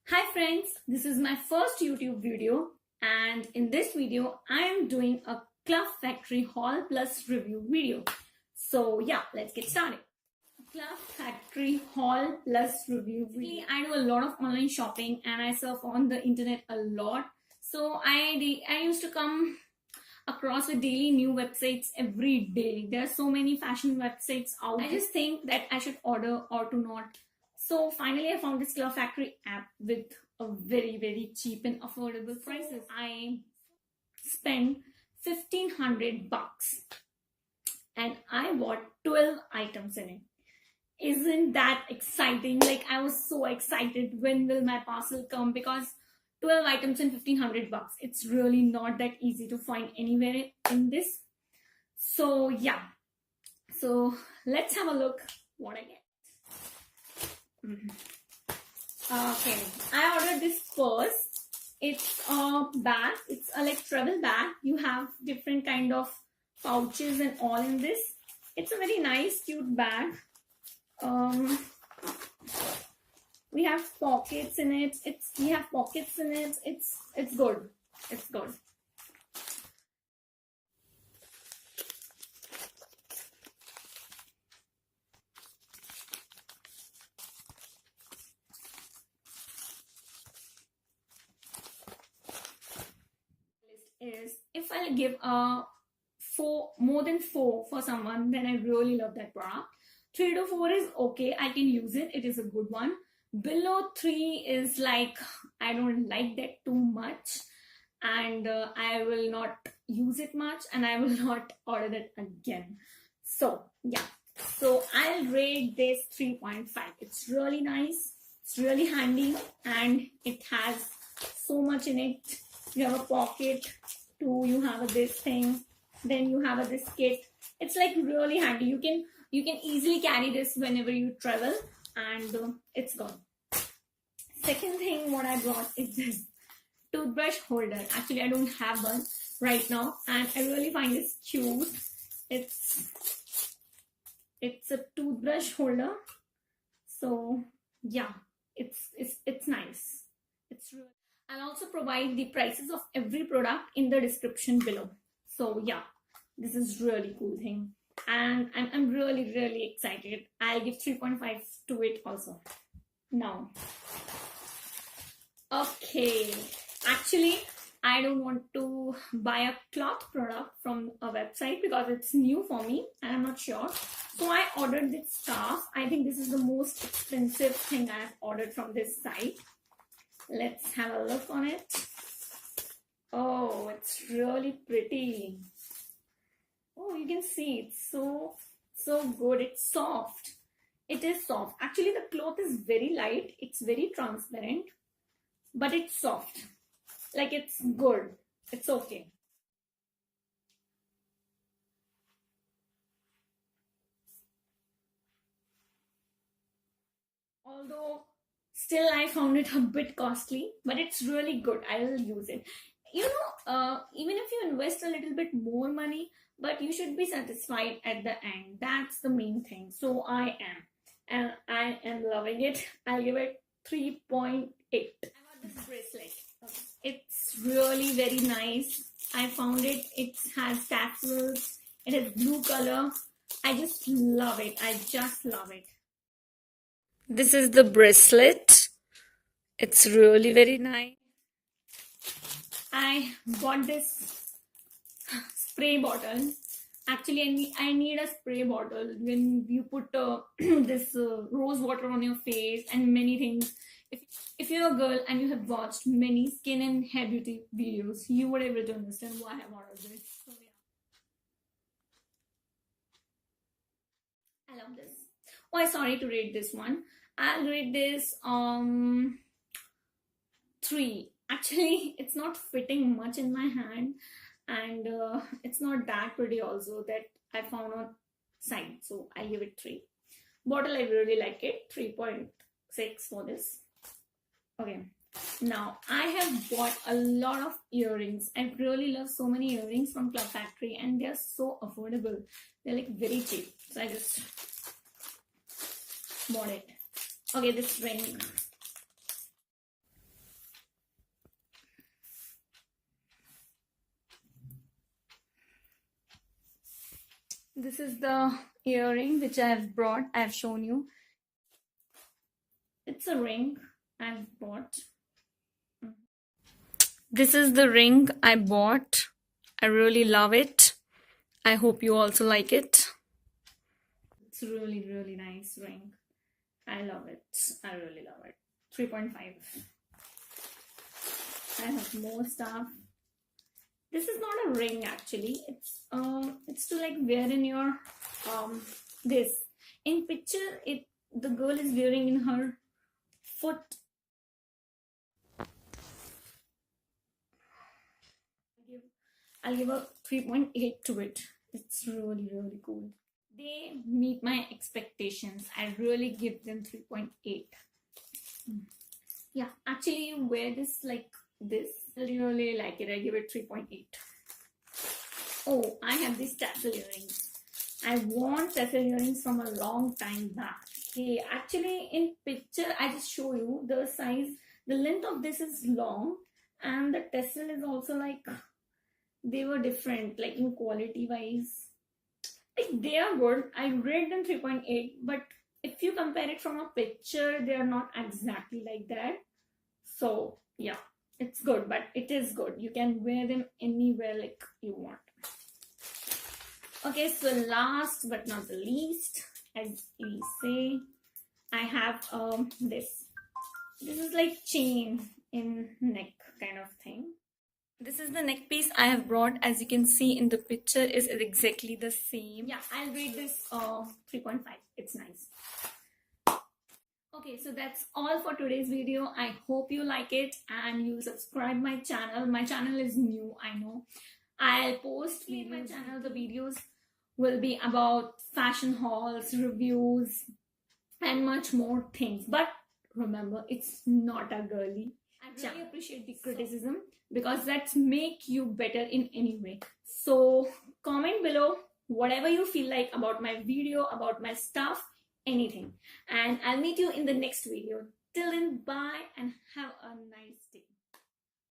Hi friends, this is my first YouTube video and in this video I am doing a Club Factory haul plus review video. So yeah, let's get started. Club Factory haul plus review video. I do a lot of online shopping and I surf on the internet a lot. So I used to come across with daily new websites every day. There are so many fashion websites out. I just think that I should order or to not. So finally I found this Club Factory app with a very cheap and affordable prices. I spent 1500 bucks and I bought 12 items in it. Isn't that exciting? Like, I was so excited when will my parcel come, because 12 items and 1500 bucks, it's really not that easy to find anywhere in this. So yeah, so let's have a look what I get. Okay, I ordered this first. It's a bag. It's a like travel bag. You have different kind of pouches and all in this. It's a very nice cute bag. We have pockets in it. It's good. It's good. Is if I'll give a more than 4 for someone, then I really love that product. 3 to 4 is okay, I can use it, it is a good one. Below 3 is like, I don't like that too much, and I will not use it much, and I will not order that again. So yeah, so I'll rate this 3.5. It's really nice, it's really handy, and it has so much in it. You have a pocket too, you have this thing, then you have this kit. It's like really handy. You can easily carry this whenever you travel, and it's gone. Second thing what I brought is this toothbrush holder. Actually, I don't have one right now, and I really find this cute. It's a toothbrush holder. So yeah, it's nice. It's really. I'll also provide the prices of every product in the description below. So yeah, this is really cool thing, and I'm really excited. I'll give 3.5 to it also. Now, okay, actually I don't want to buy a cloth product from a website because it's new for me and I'm not sure. So I ordered this scarf. I think this is the most expensive thing I've ordered from this site. Let's have a look on it. Oh, it's really pretty. Oh, you can see it's so good. It's soft. It is soft. Actually, the cloth is very light. It's very transparent, but it's soft. Like, it's good. It's okay. Although still I found it a bit costly, but it's really good. I will use it. Even if you invest a little bit more money, but you should be satisfied at the end. That's the main thing. So I am, and I am loving it. I'll give it 3.8. I got this bracelet. It's really very nice. I found it. It has tassels. It has blue color. I just love it. I just love it. This is the bracelet. It's really very nice. I bought this spray bottle. Actually, I need a spray bottle when you put this rose water on your face and many things. If you're a girl and you have watched many skin and hair beauty videos, you would able to understand why I have ordered this. So yeah, I love this. Oh, I'm sorry to rate this one. I'll rate this 3. Actually, it's not fitting much in my hand, and it's not that pretty also that I found on site. So I give it 3. Bottle, I really like it. 3.6 for this. Okay. Now, I have bought a lot of earrings. I really love so many earrings from Club Factory, and they're so affordable. They're like very cheap. So I just bought it. Okay, this ring. This is the earring which I have brought. I have shown you. It's a ring I've bought. This is the ring I bought. I really love it. I hope you also like it. It's really, really nice ring. I love it. I really love it. 3.5. I have more stuff. This is not a ring actually. It's to like wear in your this. In picture, the girl is wearing in her foot. I'll give a 3.8 to it. It's really, really cool. They meet my expectations. I really give them 3.8. Yeah, actually you wear this like this. I really like it. I give it 3.8. Oh, I have these tassel earrings. I want tassel earrings from a long time back. Okay, actually in picture I just show you the size. The length of this is long and the tassel is also like, they were different like in quality wise. Like they are good. I rate them 3.8, but if you compare it from a picture, they are not exactly like that. So yeah, it's good, but it is good. You can wear them anywhere like you want. Okay, so last but not the least, as we say, I have this. This is like chain in neck kind of thing. This is the neck piece I have brought. As you can see in the picture, is exactly the same. Yeah, I'll rate this 3.5. It's nice. Okay, so that's all for today's video. I hope you like it and you subscribe my channel. My channel is new, I know. I'll post in my channel. The videos will be about fashion hauls, reviews, and much more things. But remember, it's not a girly. I really appreciate the criticism because that's make you better in any way. So comment below whatever you feel like about my video, about my stuff, anything. And I'll meet you in the next video. Till then, bye and have a nice day.